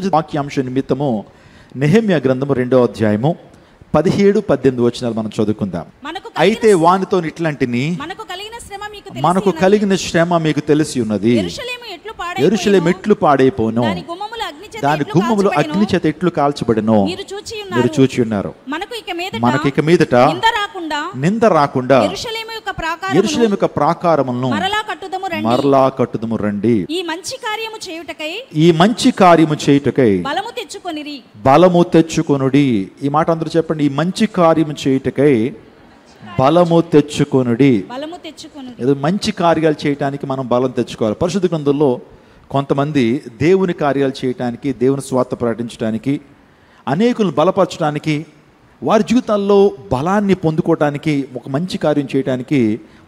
ఈరోజు వాక్యాంశ నిమిత్తము నెహెమ్యా గ్రంథము 2వ అధ్యాయము 17-18 వచనాలు మనం చదువుకుందాం. అయితే వానితో ఇట్లాంటిని మనకు కలిగిన శ్రమ మీకు తెలిసి ఉన్నది. యెరూషలేము ఎట్లు పాడైపోను, దాని గుమ్మములు అగ్ని చేత ఎట్లు కాల్చబడెను మీరు చూచి ఉన్నారు. మనకి ఇక మీదట నింద రాకుండా యెరూషలేము యొక్క ప్రాకారములను మరలా కట్టుదము రండి. ఈ మంచి కార్యము చేయుటకై బలము తెచ్చుకొనుడి. ఈ మాట అందరూ చెప్పండి. ఈ మంచి కార్యము చేయుటకై బలము తెచ్చుకొనుడి. ఏదో మంచి కార్యాలు చేయటానికి మనం బలం తెచ్చుకోవాలి. పరిశుద్ధ గ్రంథంలో కొంతమంది దేవుని కార్యాలు చేయటానికి, దేవుని స్వార్థ ప్రకటించడానికి, అనేకులను బలపరచడానికి, వారి జీవితాల్లో బలాన్ని పొందుకోవటానికి, ఒక మంచి కార్యం చేయడానికి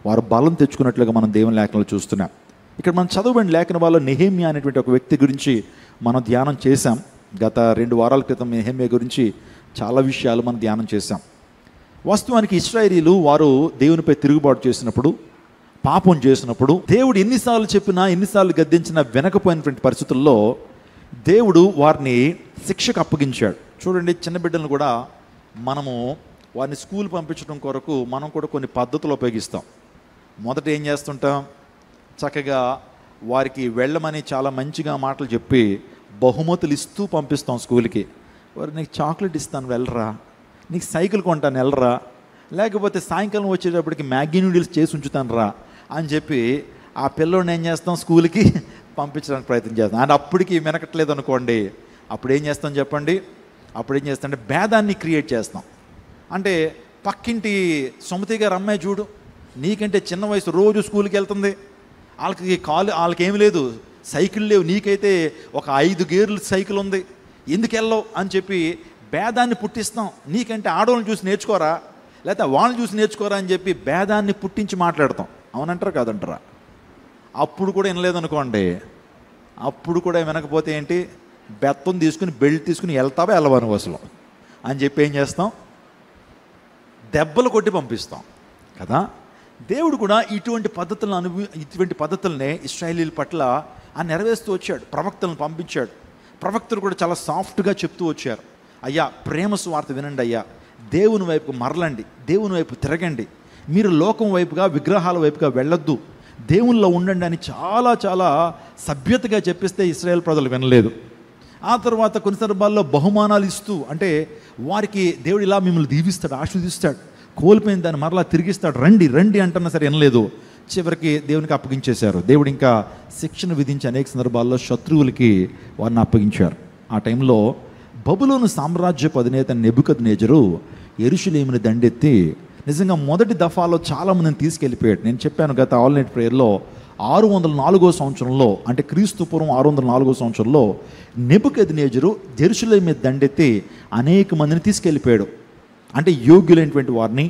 వారు బలం తెచ్చుకున్నట్లుగా మనం దేవుని లేఖనాలు చూస్తున్నాం. ఇక్కడ మనం చదవబడిన లేఖన వాళ్ళు నెహెమ్యా అనేటువంటి ఒక వ్యక్తి గురించి మనం ధ్యానం చేశాం. గత 2 వారాల క్రితం నెహెమ్యా గురించి చాలా విషయాలు మనం ధ్యానం చేశాం. వాస్తవానికి ఇశ్రాయేలీలు వారు దేవునిపై తిరుగుబాటు చేసినప్పుడు, పాపం చేసినప్పుడు, దేవుడు ఎన్నిసార్లు చెప్పినా, ఎన్నిసార్లు గద్దించినా వినకపోయినటువంటి పరిస్థితుల్లో దేవుడు వారిని శిక్షకు అప్పగించాడు. చూడండి, చిన్న బిడ్డలను కూడా మనము వారిని స్కూల్ పంపించడం కొరకు మనం కూడా కొన్ని పద్ధతులు ఉపయోగిస్తాం. మొదట ఏం చేస్తుంటాం, చక్కగా వారికి వెళ్ళమని చాలా మంచిగా మాటలు చెప్పి బహుమతులు ఇస్తూ పంపిస్తాం స్కూల్కి. వారు నీకు చాక్లెట్ ఇస్తాను వెళ్ళరా, నీకు సైకిల్ కొంటాను వెళ్ళరా, లేకపోతే సాయంకాలం వచ్చేటప్పటికి మ్యాగీ నూడిల్స్ చేసి ఉంచుతాను రా అని చెప్పి ఆ పిల్లోడిని ఏం చేస్తాం, స్కూల్కి పంపించడానికి ప్రయత్నం చేస్తాం. అండ్ అప్పటికి వెనకట్లేదు అనుకోండి, అప్పుడు ఏం చేస్తాం చెప్పండి, అప్పుడు ఏం చేస్తాం అంటే భేదాన్ని క్రియేట్ చేస్తాం. అంటే పక్కింటి సుమతి గారు అమ్మాయి చూడు, నీకంటే చిన్న వయసు రోజు స్కూల్కి వెళ్తుంది, వాళ్ళకి ఏమి లేదు, సైకిల్ లేవు, నీకైతే ఒక 5 గేర్లు సైకిల్ ఉంది, ఎందుకు వెళ్ళవు అని చెప్పి భేదాన్ని పుట్టిస్తాం. నీకంటే ఆడవాళ్ళని చూసి నేర్చుకోరా, లేకపోతే వాళ్ళని చూసి నేర్చుకోరా అని చెప్పి భేదాన్ని పుట్టించి మాట్లాడతాం. అవునంటారా కాదంటారా? అప్పుడు కూడా వినలేదనుకోండి, అప్పుడు కూడా వినకపోతే ఏంటి, బెత్తం తీసుకుని బెల్ట్ తీసుకుని వెళ్తావా వెళ్ళవను అసలు అని చెప్పి ఏం చేస్తాం, దెబ్బలు కొట్టి పంపిస్తాం కదా. దేవుడు కూడా ఇటువంటి పద్ధతులనే ఇశ్రాయేలీల పట్ల నెరవేరుస్తూ వచ్చాడు. ప్రవక్తలను పంపించాడు. ప్రవక్తలు కూడా చాలా సాఫ్ట్గా చెప్తూ వచ్చారు, అయ్యా ప్రేమ సువార్త వినండి, అయ్యా దేవుని వైపుకు మరలండి, దేవుని వైపు తిరగండి, మీరు లోకం వైపుగా, విగ్రహాల వైపుగా వెళ్ళొద్దు, దేవునిలో ఉండండి అని చాలా చాలా సభ్యతగా చెప్పిస్తే ఇశ్రాయేల్ ప్రజలు వినలేదు. ఆ తర్వాత కొన్ని సందర్భాల్లో బహుమానాలు ఇస్తూ, అంటే వారికి దేవుడు ఇలా మిమ్మల్ని దీవిస్తాడు, ఆశీర్వదిస్తాడు, కోల్పోయిన దాన్ని మరలా తిరిగిస్తాడు, రండి రండి అంటున్నా సరే వినలేదు. చివరికి దేవునికి అప్పగించేశారు. దేవుడు ఇంకా శిక్షను విధించి అనేక సందర్భాల్లో శత్రువులకి వారిని అప్పగించారు. ఆ టైంలో బబులోను సామ్రాజ్యపు అధినేత నెబుకద్నెజరు యెరూషలేముని దండెత్తి నిజంగా మొదటి దఫాలో చాలామందిని తీసుకెళ్ళిపోయాడు. నేను చెప్పాను గత ఆల్ నైట్ ప్రేయర్లో, 604వ సంవత్సరంలో, అంటే క్రీస్తు పూర్వం 604వ సంవత్సరంలో నెబుకద్నెజరు యెరూషలేము మీద దండెత్తి అనేక మందిని తీసుకెళ్ళిపోయాడు. అంటే యోగ్యులైనటువంటి వారిని,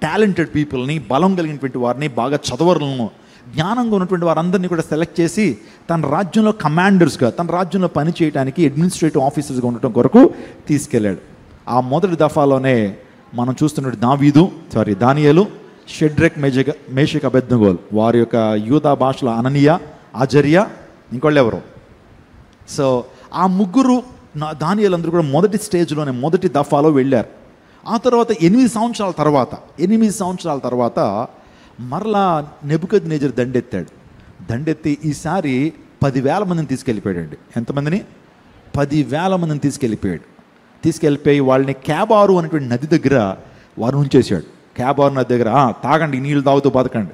టాలెంటెడ్ పీపుల్ని, బలం కలిగినటువంటి వారిని, బాగా చదవరులను, జ్ఞానంగా ఉన్నటువంటి వారందరినీ కూడా సెలెక్ట్ చేసి తన రాజ్యంలో కమాండర్స్గా, తన రాజ్యంలో పని చేయడానికి అడ్మినిస్ట్రేటివ్ ఆఫీసర్స్గా ఉండటం కొరకు తీసుకెళ్ళాడు. ఆ మొదటి దఫాలోనే మనం చూస్తున్నట్టు దానియేలు, షెడ్రక్, మేషక్, అబేద్నెగోలు, వారి యొక్క యూదా భాషలో అననీయ, అజర్య, ఇంకోళ్ళు ఎవరు. సో ఆ ముగ్గురు దానియేలందరూ కూడా మొదటి స్టేజ్లోనే, మొదటి దఫాలో వెళ్ళారు. ఆ తర్వాత 8 సంవత్సరాల తర్వాత మరలా నెబుకద్నెజరు దండెత్తాడు. దండెత్తి ఈసారి 10,000 మందిని తీసుకెళ్ళిపోయాడు. ఎంతమందిని? 10,000 మందిని తీసుకెళ్ళిపోయి వాళ్ళని క్యాబారు అనేటువంటి నది దగ్గర వారు ఉంచేశాడు. క్యాబారు నది దగ్గర తాగండి, నీళ్ళు తాగుతూ బతకండి,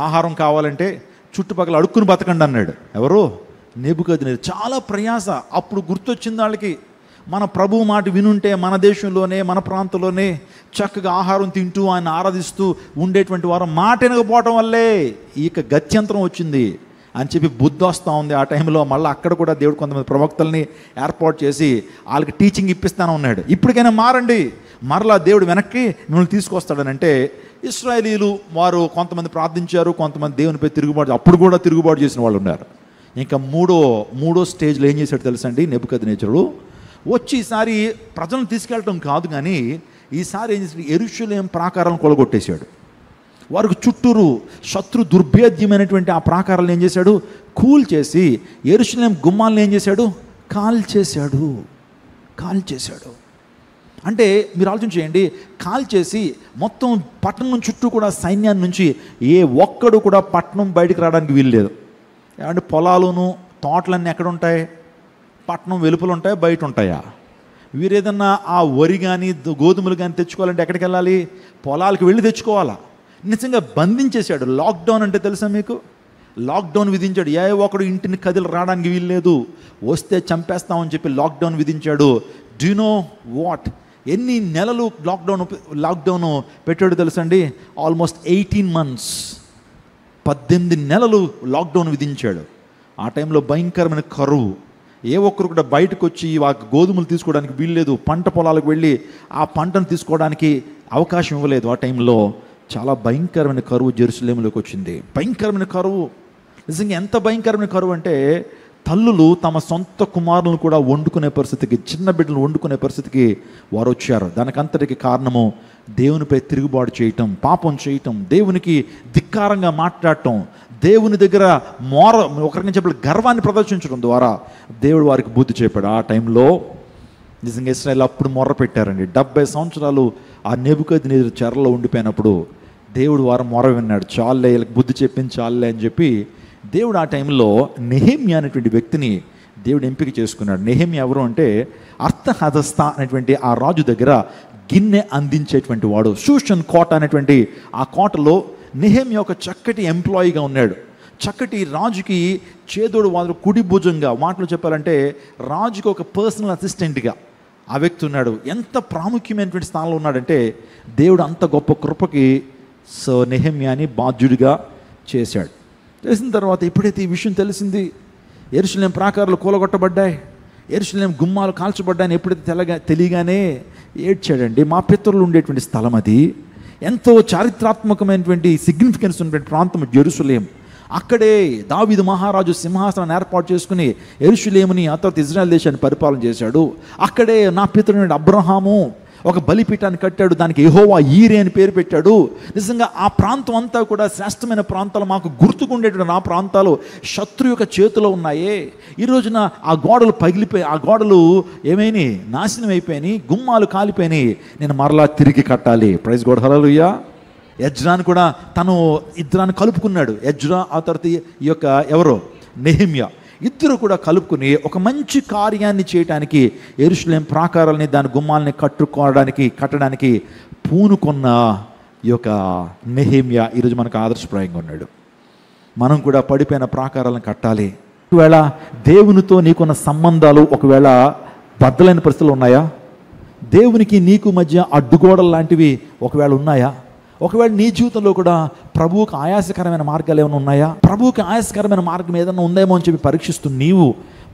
ఆహారం కావాలంటే చుట్టుపక్కల అడుక్కుని బతకండి అన్నాడు. ఎవరు? నెబుకద్నెజరు. చాలా ప్రయాస. అప్పుడు గుర్తొచ్చింది వాళ్ళకి, మన ప్రభువు మాట వినుంటే మన దేశంలోనే, మన ప్రాంతంలోనే చక్కగా ఆహారం తింటూ ఆయన ఆరాధిస్తూ ఉండేటువంటి వారు మాట వినకపోవటం వల్లే ఇక గత్యంతరం వచ్చింది అని చెప్పి బుద్ధి వస్తూ ఉంది. ఆ టైంలో మళ్ళీ అక్కడ కూడా దేవుడు కొంతమంది ప్రవక్తల్ని ఏర్పాటు చేసి వాళ్ళకి టీచింగ్ ఇప్పిస్తానే ఉన్నాడు. ఇప్పటికైనా మారండి, మరలా దేవుడు వెనక్కి మిమ్మల్ని తీసుకొస్తాడని. అంటే ఇశ్రాయేలీలు వారు కొంతమంది ప్రార్థించారు, కొంతమంది దేవునిపై తిరుగుబాటు, అప్పుడు కూడా తిరుగుబాటు చేసిన వాళ్ళు ఉన్నారు. ఇంకా మూడో స్టేజ్లో ఏం చేశాడు తెలుసండి, నెబుకద్నెజరు వచ్చి ఈసారి ప్రజలను తీసుకెళ్ళటం కాదు, కానీ ఈసారి ఏం చేశాడు, యెరూషలేము ప్రాకారాలను కొలగొట్టేశాడు. వారికి చుట్టూరు శత్రు దుర్భేద్యమైనటువంటి ఆ ప్రాకారాలను ఏం చేశాడు, కూల్ చేసి యెరూషలేము గుమ్మాలను ఏం చేశాడు, కాల్చేశాడు. అంటే మీరు ఆలోచన చేయండి, కాల్చేసి మొత్తం పట్టణం చుట్టూ కూడా సైన్యాన్ని నుంచి ఏ ఒక్కడు కూడా పట్టణం బయటికి రావడానికి వీల్లేదు. ఏమంటే పొలాలును తోటలన్నీ ఎక్కడ ఉంటాయి? పట్టణం వెలుపలు ఉంటాయా, బయట ఉంటాయా? వీరు ఏదన్నా ఆ వరి కానీ గోధుమలు కానీ తెచ్చుకోవాలంటే ఎక్కడికి వెళ్ళాలి? పొలాలకు వెళ్ళి తెచ్చుకోవాలా. నిజంగా బంధించేశాడు. లాక్డౌన్ అంటే తెలుసా మీకు? లాక్డౌన్ విధించాడు. ఏ ఒకడు ఇంటిని కదిలి రావడానికి వీల్లేదు, వస్తే చంపేస్తామని చెప్పి లాక్డౌన్ విధించాడు. Do you know what? ఎన్ని నెలలు లాక్డౌన్ పెట్టాడు తెలుసండి? ఆల్మోస్ట్ 18 months, 18 నెలలు లాక్డౌన్ విధించాడు. ఆ టైంలో భయంకరమైన కరువు. ఏ ఒక్కరు కూడా బయటకు వచ్చి ఆ గోధుమలు తీసుకోవడానికి వీల్లేదు. పంట పొలాలకు వెళ్ళి ఆ పంటను తీసుకోవడానికి అవకాశం ఇవ్వలేదు. ఆ టైంలో చాలా భయంకరమైన కరువు జెరూసలేములోకి వచ్చింది. భయంకరమైన కరువు. నిజంగా ఎంత భయంకరమైన కరువు అంటే తల్లులు తమ సొంత కుమారులను కూడా వండుకునే పరిస్థితికి, చిన్న బిడ్డలు వండుకునే పరిస్థితికి వారు వచ్చారు. దానికంతటికి కారణము దేవునిపై తిరుగుబాటు చేయటం, పాపం చేయటం, దేవునికి ధిక్కారంగా మాట్లాడటం, దేవుని దగ్గర ఒకరికి చెప్పి గర్వాన్ని ప్రదర్శించడం ద్వారా దేవుడు వారికి బుద్ధి చెప్పాడు. ఆ టైంలో నిజంగా ఇశ్రాయేలు అప్పుడు మొర్ర పెట్టారండి. 70 సంవత్సరాలు ఆ నెబుకద్నెజరు చెరలో ఉండిపోయినప్పుడు దేవుడు వారు మొర్ర విన్నాడు. చాలులే, వీళ్ళకి బుద్ధి చెప్పింది చాలులే అని చెప్పి దేవుడు ఆ టైంలో నెహెమ్యా అనేటువంటి వ్యక్తిని దేవుడు ఎంపిక చేసుకున్నాడు. నెహెమ్యా ఎవరు అంటే అర్థహదస్త అనేటువంటి ఆ రాజు దగ్గర గిన్నె అందించేటువంటి వాడు. షూషన్ కోట అనేటువంటి ఆ కోటలో నెహెమ్యా ఒక చక్కటి ఎంప్లాయీగా ఉన్నాడు. చక్కటి రాజుకి చేదోడు వాడు కుడి భుజంగా, మాటలు చెప్పాలంటే రాజుకి ఒక పర్సనల్ అసిస్టెంట్గా ఆ వ్యక్తి ఉన్నాడు. ఎంత ప్రాముఖ్యమైనటువంటి స్థానంలో ఉన్నాడంటే దేవుడు అంత గొప్ప కృపకి నెహెమ్యాని బాధ్యుడిగా చేశాడు. చేసిన తర్వాత ఎప్పుడైతే ఈ విషయం తెలిసింది, యెరూషలేము ప్రాకారాలు కూలగొట్టబడ్డాయి, యెరూషలేము గుమ్మాలు కాల్చబడ్డాయని ఎప్పుడైతే తెలియగానే ఏడ్చాడండి. మా పితరులు ఉండేటువంటి స్థలం అది, ఎంతో చారిత్రాత్మకమైనటువంటి సిగ్నిఫికెన్స్ ఉన్నటువంటి ప్రాంతం జెరూసలేం. అక్కడే దావీదు మహారాజు సింహాసనాన్ని ఏర్పాటు చేసుకుని యెరూషలేముని, ఆ తర్వాత ఇజ్రాయెల్ దేశాన్ని పరిపాలన చేశాడు. అక్కడే నా పితరుడు అబ్రహాము ఒక బలిపీఠాన్ని కట్టాడు, దానికి యెహోవా ఈరే అని పేరు పెట్టాడు. నిజంగా ఆ ప్రాంతం అంతా కూడా శ్రేష్టమైన ప్రాంతాలు, మాకు గుర్తుకుండేటువంటి ఆ ప్రాంతాలు శత్రు యొక్క చేతిలో ఉన్నాయే. ఈ రోజున ఆ గోడలు పగిలిపోయి, ఆ గోడలు ఏమైనాయి, నాశనం అయిపోయినాయి, గుమ్మాలు కాలిపోయినాయి. నేను మరలా తిరిగి కట్టాలి. ప్రైజ్ గాడ్, హల్లెలూయా. ఎజ్రాని కూడా తను ఇద్దరాన్ని కలుపుకున్నాడు. ఎజ్రా, ఆ తర్వాత ఈ యొక్క ఎవరో నెహెమ్యా, ఇద్దరు కూడా కలుపుకుని ఒక మంచి కార్యాన్ని చేయడానికి, యెరూషలేము ప్రాకారాలని, దాని గుమ్మాలని కట్టడానికి పూనుకున్న ఈ యొక్క నెహెమ్యా ఈరోజు మనకు ఆదర్శప్రాయంగా ఉన్నాడు. మనం కూడా పడిపోయిన ప్రాకారాలను కట్టాలి. ఒకవేళ దేవునితో నీకున్న సంబంధాలు ఒకవేళ బద్దలైన పరిస్థితులు ఉన్నాయా? దేవునికి నీకు మధ్య అడ్డుగోడలు లాంటివి ఒకవేళ ఉన్నాయా? ఒకవేళ నీ జీవితంలో కూడా ప్రభువుకి ఆయాసకరమైన మార్గాలు ఏమైనా ఉన్నాయా? ప్రభువుకి ఆయాసకరమైన మార్గం ఏదైనా ఉందేమో అని చెప్పి పరీక్షిస్తూ నీవు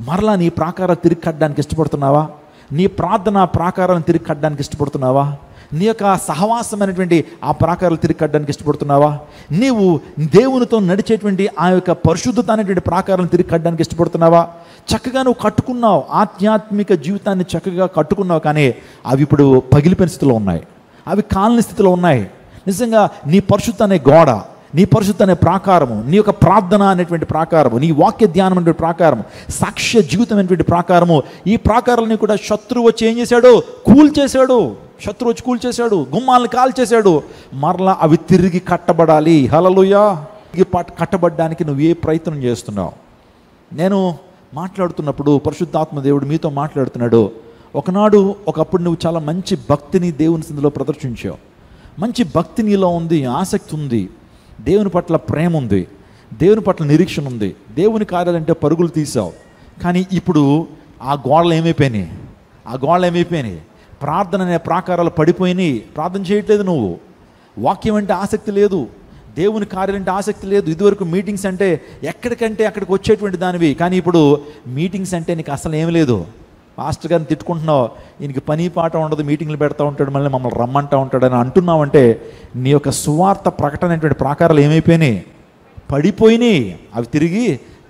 మరలా నీ ప్రాకారాలు తిరిగి కట్టడానికి ఇష్టపడుతున్నావా? నీ ప్రార్థన ప్రాకారాలను తిరిగి కట్టడానికి ఇష్టపడుతున్నావా? నీ యొక్క సహవాసమైనటువంటి ఆ ప్రాకారాలు తిరిగి కట్టడానికి ఇష్టపడుతున్నావా? నీవు దేవునితో నడిచేటువంటి ఆ యొక్క పరిశుద్ధత అనేటువంటి ప్రాకారాలను తిరిగి కట్టడానికి ఇష్టపడుతున్నావా? చక్కగా నువ్వు కట్టుకున్నావు, ఆధ్యాత్మిక జీవితాన్ని చక్కగా కట్టుకున్నావు, కానీ అవి ఇప్పుడు పగిలిపోయిన స్థితిలో ఉన్నాయి, అవి కాలని స్థితిలో ఉన్నాయి. నిజంగా నీ పరిశుద్ధ అనే గోడ, నీ పరిశుద్ధ అనే ప్రాకారము, నీ యొక్క ప్రార్థన అనేటువంటి ప్రాకారము, నీ వాక్య ధ్యానం అనేటువంటి ప్రాకారము, సాక్ష్య జీవితం అనేటువంటి ప్రాకారము, ఈ ప్రాకారాలని కూడా శత్రువు వచ్చి ఏం చేశాడు? కూల్చేశాడు. శత్రువు వచ్చి కూల్చేశాడు, గుమ్మాలను కాల్చేశాడు. మరలా అవి తిరిగి కట్టబడాలి. హల్లెలూయా. తిరిగి కట్టబడడానికి నువ్వు ఏ ప్రయత్నం చేస్తున్నావు? నేను మాట్లాడుతున్నప్పుడు పరిశుద్ధాత్మ దేవుడు మీతో మాట్లాడుతున్నాడు. ఒకప్పుడు నువ్వు చాలా మంచి భక్తిని దేవుని సన్నిధిలో ప్రదర్శించావు. మంచి భక్తి నీలో ఉంది, ఆసక్తి ఉంది, దేవుని పట్ల ప్రేమ ఉంది, దేవుని పట్ల నిరీక్షణ ఉంది, దేవుని కార్యాలంటే పరుగులు తీసావు. కానీ ఇప్పుడు ఆ గోడలు ఏమైపోయినాయి? ప్రార్థన అనే ప్రాకారాలు పడిపోయినాయి. ప్రార్థన చేయట్లేదు నువ్వు, వాక్యం అంటే ఆసక్తి లేదు, దేవుని కార్యాలంటే ఆసక్తి లేదు. ఇదివరకు మీటింగ్స్ అంటే ఎక్కడికంటే అక్కడికి వచ్చేటువంటి దానివి, కానీ ఇప్పుడు మీటింగ్స్ అంటే నీకు అసలు ఏమి లేదు. మాస్టర్ గారిని తిట్టుకుంటున్నావు, ఈయనకి పని పాట ఉండదు, మీటింగ్లు పెడతా ఉంటాడు, మళ్ళీ మమ్మల్ని రమ్మంటా ఉంటాడు అని అంటున్నావంటే నీ యొక్క సువార్త ప్రకటన అనేటువంటి ప్రాకారాలు ఏమైపోయినాయి? పడిపోయినాయి. అవి తిరిగి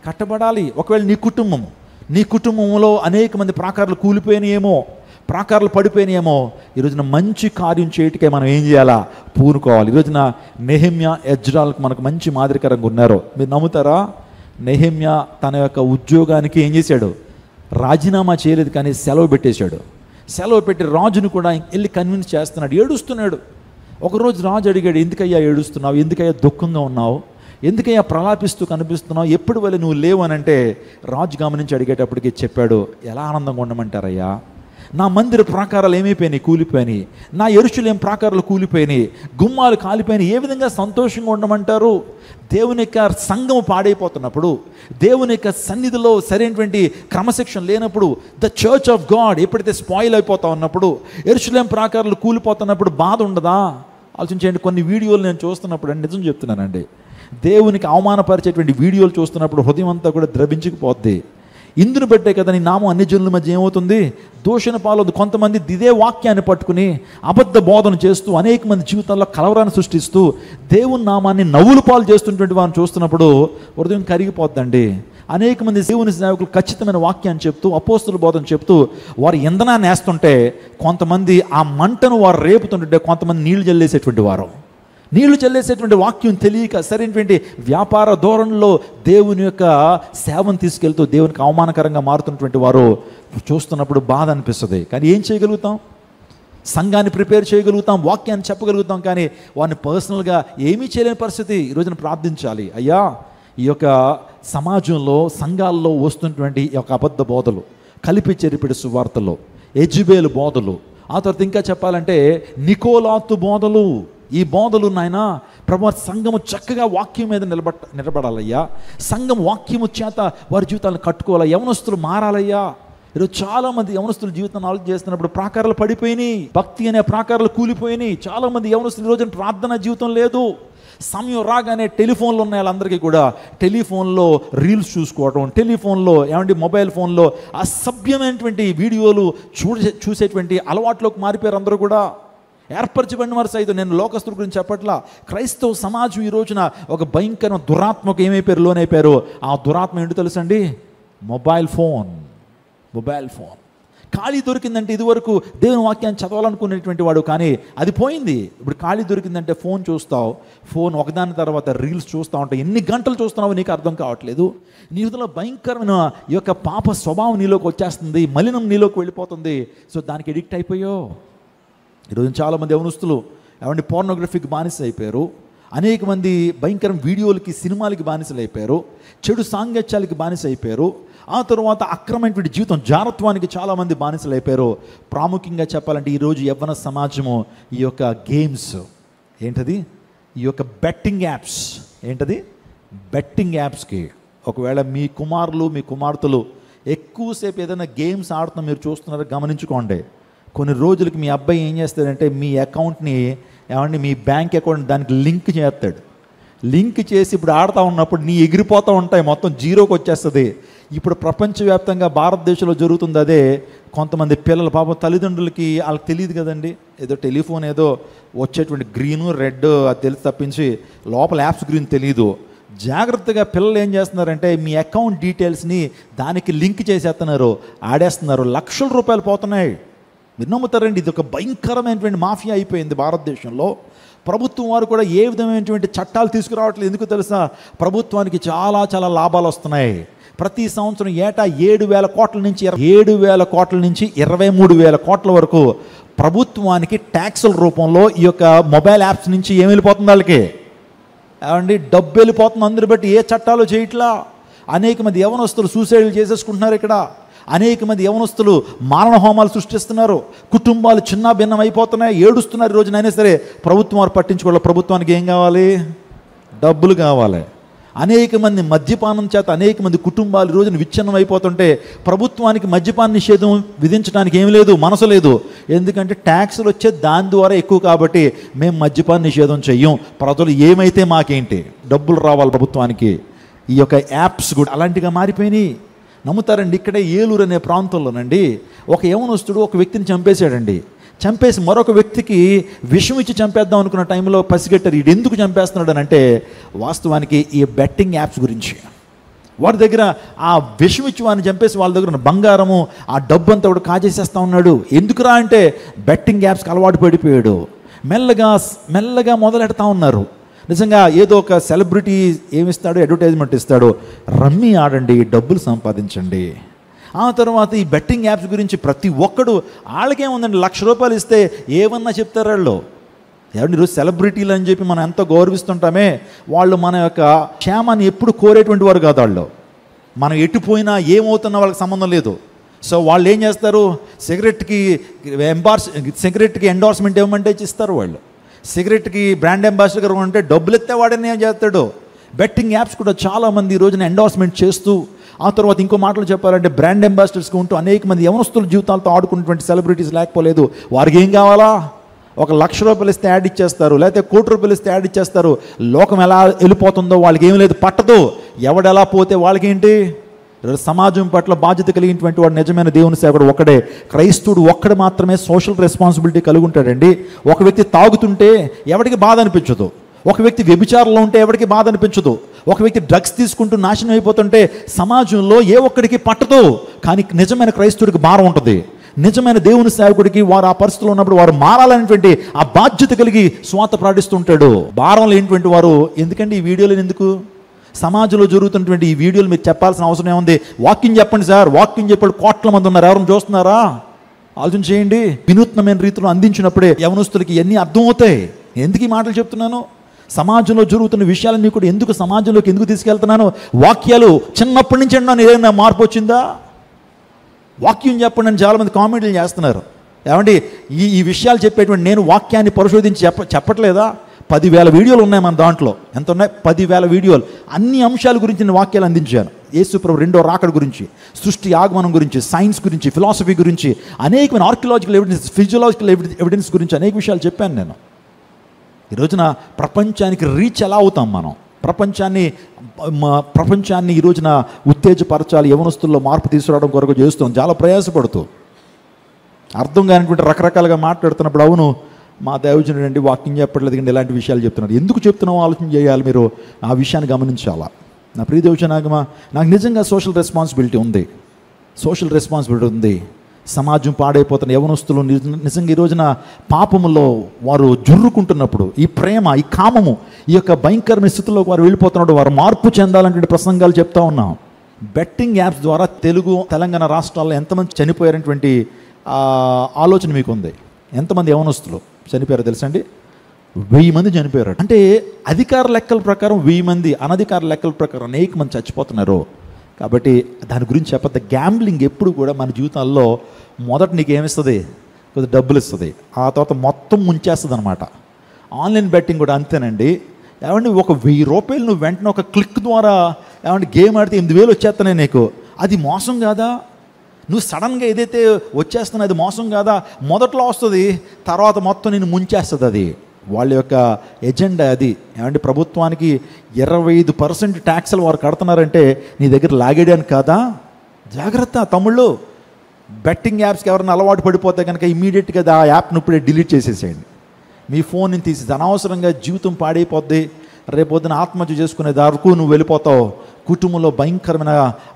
కట్టబడాలి. ఒకవేళ నీ కుటుంబంలో అనేక మంది ప్రాకారాలు కూలిపోయినాయేమో, ప్రాకారాలు పడిపోయినాయేమో, ఈరోజున మంచి కార్యం చేయటికే మనం ఏం చేయాలా? పూనుకోవాలి. ఈరోజున నెహెమ్యా, ఎజ్రాలకు మనకు మంచి మాదిరికరంగా ఉన్నారు. మీరు నమ్ముతారా? నెహెమ్యా తన యొక్క ఉద్యోగానికి ఏం చేశాడు? రాజీనామా చేయలేదు, కానీ సెలవు పెట్టేశాడు. సెలవు పెట్టి రాజును కూడా వెళ్ళి కన్విన్స్ చేస్తున్నాడు, ఏడుస్తున్నాడు. ఒకరోజు రాజు అడిగాడు, ఎందుకయ్యా ఏడుస్తున్నావు, ఎందుకయ్యా దుఃఖంగా ఉన్నావు, ఎందుకయ్యా ప్రలాపిస్తూ కనిపిస్తున్నావు, ఎప్పుడు వల్ల నువ్వు లేవు అని అంటే రాజు గమనించి అడిగేటప్పటికి చెప్పాడు, ఎలా ఆనందంగా ఉండమంటారయ్యా, నా మందిర ప్రాకారాలు ఏమైపోయినాయి, కూలిపోయినాయి, నా యెరూషలేము ప్రాకారాలు కూలిపోయినాయి, గుమ్మాలు కాలిపోయినాయి, ఏ విధంగా సంతోషంగా ఉండమంటారు? దేవుని యొక్క సంఘం పాడైపోతున్నప్పుడు, దేవుని యొక్క సన్నిధిలో సరైనటువంటి క్రమశిక్షణ లేనప్పుడు, ద చర్చ్ ఆఫ్ గాడ్ ఎప్పుడైతే స్పాయిల్ అయిపోతా ఉన్నప్పుడు, యెరూషలేము ప్రాకారాలు కూలిపోతున్నప్పుడు బాధ ఉండదా? ఆలోచించండి. కొన్ని వీడియోలు నేను చూస్తున్నప్పుడు అండి, నిజం చెప్తున్నానండి, దేవునికి అవమానపరిచేటువంటి వీడియోలు చూస్తున్నప్పుడు హృదయం అంతా కూడా ద్రవించుకుపోద్ది. ఇందును బట్టే కదా నీ నామం అన్ని జనుల మధ్య ఏమవుతుంది, దూషణ పాలవుతుంది. కొంతమంది ఇదే వాక్యాన్ని పట్టుకుని అబద్ధ బోధన చేస్తూ అనేక మంది జీవితాల్లో కలవరాన్ని సృష్టిస్తూ దేవుని నామాన్ని నవ్వులు పాలు చేస్తున్నటువంటి వారిని చూస్తున్నప్పుడు హృదయం కరిగిపోద్దండి. అనేక మంది దేవుని సేవకులు ఖచ్చితమైన వాక్యాన్ని చెప్తూ అపోస్తుల బోధన చెప్తూ వారు ఇంధనాన్ని వేస్తుంటే, కొంతమంది ఆ మంటను వారు రేపుతుంటే కొంతమంది నీళ్లు చల్లేసేటువంటి వారు, నీళ్లు చల్లేసేటువంటి వాక్యం తెలియక సరైనటువంటి వ్యాపార ధోరణిలో దేవుని యొక్క సేవను తీసుకెళ్తూ దేవునికి అవమానకరంగా మారుతున్నటువంటి వారు చూస్తున్నప్పుడు బాధ అనిపిస్తుంది. కానీ ఏం చేయగలుగుతాం? సంఘాన్ని ప్రిపేర్ చేయగలుగుతాం, వాక్యాన్ని చెప్పగలుగుతాం, కానీ వారిని పర్సనల్గా ఏమీ చేయలేని పరిస్థితి. ఈ రోజున ప్రార్థించాలి, అయ్యా ఈ యొక్క సమాజంలో సంఘాల్లో వస్తున్నటువంటి ఈ యొక్క అబద్ధ బోధలు, కలిపి చెరిపిడి సువార్తలు, యెజబెలు బోధలు, ఆ తర్వాత ఇంకా చెప్పాలంటే నికోలాతు బోధలు, ఈ బోధలు నాయన ప్రభు సంఘము చక్కగా వాక్యం మీద నిలబడాలయ్యా, సంఘం వాక్యము చేత వారి జీవితాలను కట్టుకోవాలి, యవనస్తులు మారాలయ్యా. ఈరోజు చాలామంది యవనస్తుల జీవితాన్ని ఆలోచన చేస్తున్నప్పుడు ప్రాకారాలు పడిపోయినాయి, భక్తి అనే ప్రాకారాలు కూలిపోయినాయి. చాలామంది యవనస్తులు ఈరోజు ప్రార్థన జీవితం లేదు. సమయం రాగానే టెలిఫోన్లు ఉన్నాయి వాళ్ళందరికీ కూడా, టెలిఫోన్లో రీల్స్ చూసుకోవడం, టెలిఫోన్లో మొబైల్ ఫోన్లో అసభ్యమైనటువంటి వీడియోలు చూసేటువంటి అలవాట్లోకి మారిపోయారు అందరూ కూడా. ఏర్పరచబడిన వారు సైతం, నేను లోకస్తుల గురించి చెప్పట్లా, క్రైస్తవ సమాజం ఈ రోజున ఒక భయంకరమైన దురాత్మకు ఏమైపోయారు, లోనైపోయారు. ఆ దురాత్మ ఏంటో తెలుసండి, మొబైల్ ఫోన్. ఖాళీ దొరికిందంటే ఇదివరకు దేవుని వాక్యాన్ని చదవాలనుకునేటువంటి వాడు, కానీ అది పోయింది. ఇప్పుడు ఖాళీ దొరికిందంటే ఫోన్ చూస్తావు, ఫోన్ ఒకదాని తర్వాత రీల్స్ చూస్తూ ఉంటావు. ఎన్ని గంటలు చూస్తున్నావో నీకు అర్థం కావట్లేదు. నీ హృదయంలో భయంకరమైన ఈ యొక్క పాప స్వభావం నీలోకి వచ్చేస్తుంది, మలినం నీలోకి వెళ్ళిపోతుంది. సో దానికి ఎడిక్ట్ అయిపోయావు. ఈరోజు చాలామంది యవనస్తులు పోర్నోగ్రఫీకి బానిస అయిపోయారు, అనేక మంది భయంకరం వీడియోలకి, సినిమాలకి బానిసలు అయిపోయారు, చెడు సాంగత్యాలకి బానిస అయిపోయారు, ఆ తర్వాత అక్రమైనటువంటి జీవితం, జారత్వానికి చాలామంది బానిసలు అయిపోయారు. ప్రాముఖ్యంగా చెప్పాలంటే ఈరోజు యవ్వన సమాజము ఈ యొక్క గేమ్స్ ఏంటది, ఈ యొక్క బెట్టింగ్ యాప్స్ ఏంటది, బెట్టింగ్ యాప్స్కి ఒకవేళ మీ కుమారులు మీ కుమార్తెలు ఎక్కువసేపు ఏదైనా గేమ్స్ ఆడుతున్నా మీరు చూస్తున్నారో గమనించుకోండి. కొన్ని రోజులకి మీ అబ్బాయి ఏం చేస్తాడంటే మీ అకౌంట్ని మీ బ్యాంక్ అకౌంట్ దానికి లింక్ చేస్తాడు. లింక్ చేసి ఇప్పుడు ఆడుతూ ఉన్నప్పుడు నీ ఎగిరిపోతూ ఉంటాయి, మొత్తం జీరోకి వచ్చేస్తుంది. ఇప్పుడు ప్రపంచవ్యాప్తంగా భారతదేశంలో జరుగుతుంది అదే. కొంతమంది పిల్లలు పాపం తల్లిదండ్రులకి వాళ్ళకి తెలియదు కదండి, ఏదో టెలిఫోన్ ఏదో వచ్చేటువంటి గ్రీను రెడ్ అది తెలిసి తప్పించి లోపల యాప్స్ గ్రీన్ తెలియదు. జాగ్రత్తగా పిల్లలు ఏం చేస్తున్నారంటే మీ అకౌంట్ డీటెయిల్స్ని దానికి లింక్ చేసేస్తున్నారు, ఆడేస్తున్నారు, లక్షల రూపాయలు పోతున్నాయి. మీరు నమ్ముతారండి, ఇది ఒక భయంకరమైనటువంటి మాఫియా అయిపోయింది భారతదేశంలో. ప్రభుత్వం వారు కూడా ఏ విధమైనటువంటి చట్టాలు తీసుకురావట్లేదు. ఎందుకు తెలుసా, ప్రభుత్వానికి చాలా చాలా లాభాలు వస్తున్నాయి. ప్రతి సంవత్సరం ఏటా 7,000 కోట్ల నుంచి 23,000 కోట్ల వరకు ప్రభుత్వానికి ట్యాక్సుల రూపంలో ఈ యొక్క మొబైల్ యాప్స్ నుంచి ఏమి వెళ్ళిపోతుంది, వాళ్ళకి డబ్బు వెళ్ళిపోతుంది. అందరు బట్టి ఏ చట్టాలు చేయట్లా. అనేక మంది యవనస్తులు సూసైడ్లు చేసేసుకుంటున్నారు. ఇక్కడ అనేక మంది యవనస్తులు మారణ హోమాలు సృష్టిస్తున్నారు. కుటుంబాలు చిన్న భిన్నం అయిపోతున్నాయి, ఏడుస్తున్నారు. ఈ రోజునైనా సరే ప్రభుత్వం వారు పట్టించుకోవాలి. ప్రభుత్వానికి ఏం కావాలి, డబ్బులు కావాలి. అనేక మంది మద్యపానం చేత అనేక మంది కుటుంబాలు ఈ రోజున విచ్ఛిన్నం అయిపోతుంటే ప్రభుత్వానికి మద్యపాన నిషేధం విధించడానికి ఏమి లేదు, మనసు లేదు. ఎందుకంటే ట్యాక్సులు వచ్చే దాని ద్వారా ఎక్కువ కాబట్టి మేము మద్యపాన నిషేధం చెయ్యం, ప్రజలు ఏమైతే మాకేంటి, డబ్బులు రావాలి ప్రభుత్వానికి. ఈ యొక్క యాప్స్ కూడా అలాంటిగా మారిపోయినాయి. నమ్ముతారండి, ఇక్కడే ఏలూరు అనే ప్రాంతంలోనండి ఒక యవనస్తుడు ఒక వ్యక్తిని చంపేశాడండి. చంపేసి మరొక వ్యక్తికి విషం ఇచ్చి చంపేద్దాం అనుకున్న టైంలో పసిగట్టారు. ఇది ఎందుకు చంపేస్తున్నాడు అని అంటే వాస్తవానికి ఈ బెట్టింగ్ యాప్స్ గురించి. వాడి దగ్గర ఆ విషం ఇచ్చి వాడిని చంపేసి వాళ్ళ దగ్గర ఉన్న బంగారము ఆ డబ్బు అంతా కూడా కాజేసేస్తూ ఉన్నాడు. ఎందుకురా అంటే బెట్టింగ్ యాప్స్కి అలవాటు పడిపోయాడు. మెల్లగా మొదలెడతా ఉన్నారు. నిజంగా ఏదో ఒక సెలబ్రిటీ ఏమిస్తాడో, అడ్వర్టైజ్మెంట్ ఇస్తాడో, రమ్మీ ఆడండి, డబ్బులు సంపాదించండి, ఆ తర్వాత ఈ బెట్టింగ్ యాప్స్ గురించి ప్రతి ఒక్కడు వాళ్ళకేముందండి, ₹1,00,000 ఇస్తే ఏమన్నా చెప్తారు వాళ్ళు. ఏమంటే ఈరోజు సెలబ్రిటీలు అని చెప్పి మనం ఎంతో గౌరవిస్తుంటామే, వాళ్ళు మన యొక్క క్షేమాన్ని ఎప్పుడు కోరేటువంటి వారు కాదు. వాళ్ళు మనం ఎటుపోయినా ఏమవుతున్నా వాళ్ళకి సంబంధం లేదు. సో వాళ్ళు ఏం చేస్తారు, సిగరెట్కి ఎండార్స్మెంట్ ఇవ్వమంటే ఇస్తారు వాళ్ళు. సిగరెట్కి బ్రాండ్ అంబాసిడర్ ఉంటే డబ్బులు ఎత్తే వాడని ఏం చేస్తాడు. బెట్టింగ్ యాప్స్ కూడా చాలామంది ఈ రోజున ఎండార్స్మెంట్ చేస్తూ, ఆ తర్వాత ఇంకో మాటలు చెప్పాలంటే బ్రాండ్ అంబాసిడర్స్గా ఉంటూ అనేక మంది యవనస్తుల జీవితాలతో ఆడుకున్నటువంటి సెలబ్రిటీస్ లేకపోలేదు. వారికి ఏం కావాలా, ₹1,00,000 ఇస్తే యాడ్ ఇచ్చేస్తారు, లేకపోతే ₹1,00,00,000 ఇస్తే యాడ్ ఇచ్చేస్తారు. లోకం ఎలా వెళ్ళిపోతుందో వాళ్ళకి ఏం లేదు, పట్టదు. ఎవడెలా పోతే వాళ్ళకేంటి. సమాజం పట్ల బాధ్యత కలిగినటువంటి వాడు నిజమైన దేవుని సేవకుడు ఒక్కడే. క్రైస్తవుడు ఒక్కడే మాత్రమే సోషల్ రెస్పాన్సిబిలిటీ కలిగి ఉంటాడండి. ఒక వ్యక్తి తాగుతుంటే ఎవరికి బాధ అనిపించదు, ఒక వ్యక్తి వ్యభిచారంలో ఉంటే ఎవరికి బాధ అనిపించదు, ఒక వ్యక్తి డ్రగ్స్ తీసుకుంటూ నాశనం అయిపోతుంటే సమాజంలో ఏ ఒక్కడికి పట్టదు. కానీ నిజమైన క్రైస్తవుడికి భారం ఉంటుంది. నిజమైన దేవుని సేవకుడికి వారు ఆ పరిస్థితిలో ఉన్నప్పుడు వారు మారాలనేటువంటి ఆ బాధ్యత కలిగి స్వార్థ ప్రకటిస్తుంటాడు. భారం లేనిటువంటి వారు ఎందుకండి ఈ వీడియోలు ఎందుకు, సమాజంలో జరుగుతున్నటువంటి ఈ వీడియోలు మీరు చెప్పాల్సిన అవసరం ఏముంది. వాక్యం చెప్పండి సార్, వాక్యం చెప్పాడు, కోట్ల మంది ఉన్నారు, ఎవరైనా చూస్తున్నారా? ఆలోచన చేయండి. వినూత్నమైన రీతిలో అందించినప్పుడే యవనస్తులకి ఎన్ని అర్థమవుతాయి. ఎందుకు ఈ మాటలు చెప్తున్నాను, సమాజంలో జరుగుతున్న విషయాలన్నీ కూడా ఎందుకు సమాజంలోకి ఎందుకు తీసుకెళ్తున్నాను. వాక్యాలు చిన్నప్పటి నుంచి అన్నా ఏదైనా మార్పు వచ్చిందా, వాక్యం చెప్పండి అని చాలామంది కామెంట్లు చేస్తున్నారు. ఏమండి ఈ విషయాలు చెప్పేటువంటి నేను వాక్యాన్ని పరిశోధించి చెప్పట్లేదా? 10,000 వీడియోలు ఉన్నాయి మన దాంట్లో. ఎంత ఉన్నాయి? 10,000 వీడియోలు. అన్ని అంశాల గురించి నేను వాక్యాలు అందించాను. యేసు ప్రభు రెండో రాకడ గురించి, సృష్టి ఆగమనం గురించి, సైన్స్ గురించి, ఫిలాసఫీ గురించి, అనేకమైన ఆర్కియలాజికల్ ఎవిడెన్స్, ఫిజియోలాజికల్ ఎవిడెన్స్ గురించి అనేక విషయాలు చెప్పాను నేను. ఈ రోజున ప్రపంచానికి రీచ్ ఎలా అవుతాం మనం, ప్రపంచాన్ని ఈ రోజున ఉత్తేజపరచాలి, యవనస్తుల్లో మార్పు తీసుకురావడం కొరకు చేస్తున్నాం చాలా ప్రయాసపడుతూ. అర్థం కానిటువంటి రకరకాలుగా మాట్లాడుతున్నప్పుడు అవును మా దైవజనుడు అండి వాక్యం చెప్పట్లేదు కానీ ఇలాంటి విషయాలు చెప్తున్నారు. ఎందుకు చెప్తున్నామో ఆలోచన చేయాలి. మీరు ఆ విషయాన్ని గమనించాలా. నా ప్రియ దైవజనాగమా, నాకు నిజంగా సోషల్ రెస్పాన్సిబిలిటీ ఉంది. సమాజం పాడైపోతున్న యవనస్తులు నిజంగా ఈ రోజున పాపములో వారు జుర్రుకుంటున్నప్పుడు, ఈ ప్రేమ, ఈ కామము, ఈ యొక్క భయంకరమైన స్థితిలోకి వారు వెళ్ళిపోతున్నప్పుడు వారు మార్పు చెందాలంటే ప్రసంగాలు చెప్తా ఉన్నాం. బెట్టింగ్ యాప్స్ ద్వారా తెలంగాణ రాష్ట్రాల్లో ఎంతమంది చనిపోయారనేటువంటి ఆలోచన మీకు ఉంది. ఎంతమంది యవనస్తులు చనిపోయారో తెలుసండి? 1000 మంది చనిపోయారు. అంటే అధికార లెక్కల ప్రకారం 1000 మంది, అనధికార లెక్కల ప్రకారం అనేక మంది చచ్చిపోతున్నారు. కాబట్టి దాని గురించి చెప్పద్దు. గ్యాంబ్లింగ్ ఎప్పుడు కూడా మన జీవితాల్లో మొదట నీకు ఏమిస్తుంది, కొద్దిగా డబ్బులు ఇస్తుంది, ఆ తర్వాత మొత్తం ముంచేస్తుంది అనమాట. ఆన్లైన్ బెట్టింగ్ కూడా అంతేనండి. ఏమంటే ₹1,000 నువ్వు వెంటనే ఒక క్లిక్ ద్వారా ఏమంటే గేమ్ ఆడితే 8,000 వచ్చేస్తున్నాయి నీకు. అది మోసం కాదా? నువ్వు సడన్గా ఏదైతే వచ్చేస్తున్నా అది మోసం కాదా? మొదట్లో వస్తుంది, తర్వాత మొత్తం నేను ముంచేస్తుంది. అది వాళ్ళ యొక్క ఎజెండా. అది ఏమంటే ప్రభుత్వానికి 25% ట్యాక్స్లు వారు కడుతున్నారంటే నీ దగ్గర లాగేయడానికి కాదా? జాగ్రత్త తమ్ముళ్ళు. బెట్టింగ్ యాప్స్కి ఎవరైనా అలవాటు పడిపోతే కనుక ఇమీడియట్గా ఆ యాప్ను ఇప్పుడే డిలీట్ చేసేసేయండి. మీ ఫోన్ని తీసి అనవసరంగా జీవితం పాడైపోద్ది. రేపొద్దున ఆత్మహత్య చేసుకునే దారుకు నువ్వు వెళ్ళిపోతావు. కుటుంబంలో భయంకరమైన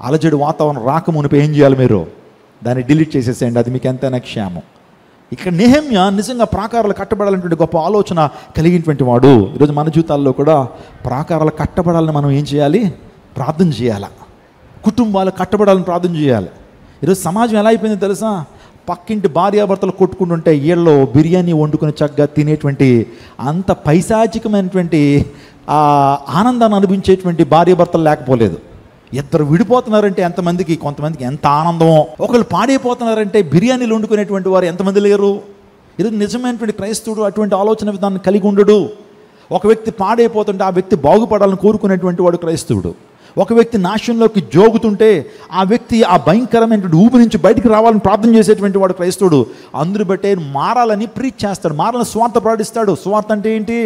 అలజడి వాతావరణం రాకమునిపై ఏం చేయాలి మీరు? దాన్ని డిలీట్ చేసేసేయండి. అది మీకు ఎంతైనా క్షేమం. ఇక్కడ నెహెమ్యా నిజంగా ప్రాకారాలు కట్టబడాలనేటువంటి గొప్ప ఆలోచన కలిగినటువంటి వాడు. ఈరోజు మన జీవితాల్లో కూడా ప్రాకారాలు కట్టబడాలని మనం ఏం చేయాలి? ప్రార్థన చేయాలి. కుటుంబాలు కట్టబడాలని ప్రార్థన చేయాలి. ఈరోజు సమాజం ఎలా అయిపోయిందో తెలుసా? పక్కింటి భార్యాభర్తలు కొట్టుకుంటుంటే ఈళ్ళలో బిర్యానీ వండుకొని చక్కగా తినేటువంటి అంత పైశాచికమైనటువంటి ఆనందాన్ని అనిపించేటువంటి భార్యాభర్తలు లేకపోలేదు. ఇద్దరు విడిపోతున్నారంటే ఎంతమందికి, కొంతమందికి ఎంత ఆనందమో. ఒకళ్ళు పాడైపోతున్నారంటే బిర్యానీలు వండుకునేటువంటి వారు ఎంతమంది లేరు? ఇది నిజమైనటువంటి క్రైస్తవుడు అటువంటి ఆలోచన విధానం కలిగి ఉండడు. ఒక వ్యక్తి పాడైపోతుంటే ఆ వ్యక్తి బాగుపడాలని కోరుకునేటువంటి వాడు క్రైస్తవుడు. ఒక వ్యక్తి నాశనంలోకి జోగుతుంటే ఆ వ్యక్తి ఆ భయంకరమైనటువంటి ఊపి నుంచి బయటికి రావాలని ప్రార్థన చేసేటువంటి వాడు క్రైస్తవుడు. అందుని బట్టే మారాలని ప్రీచ్ చేస్తాడు, మారాలని స్వార్థ ప్రకటిస్తాడు. స్వార్థ అంటే ఏంటి?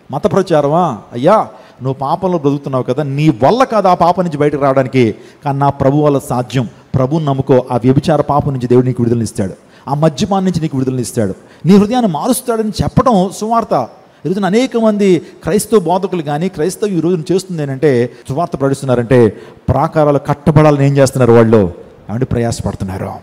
మత ప్రచారమా? అయ్యా నువ్వు పాపంలో బ్రతుకుతున్నావు కదా, నీ వల్ల కాదు ఆ పాపం నుంచి బయటకు రావడానికి, కానీ నా ప్రభు వల్ల సాధ్యం. ప్రభుని నమ్ముకో. ఆ వ్యభిచార పాపం నుంచి దేవుడు నీకు విడుదలనిస్తాడు, ఆ మద్యపానం నుంచి నీకు విడుదలనిస్తాడు, నీ హృదయాన్ని మారుస్తాడని చెప్పడం సువార్త. ఈరోజున అనేక మంది క్రైస్తవ బోధకులు కానీ క్రైస్తవ ఈ రోజున చేస్తుంది ఏంటంటే సువార్త ప్రకటిస్తున్నారంటే ప్రాకారాలు కట్టబడాలని ఏం చేస్తున్నారు వాళ్ళు? ఏమంటే ప్రయాసపడుతున్నారు.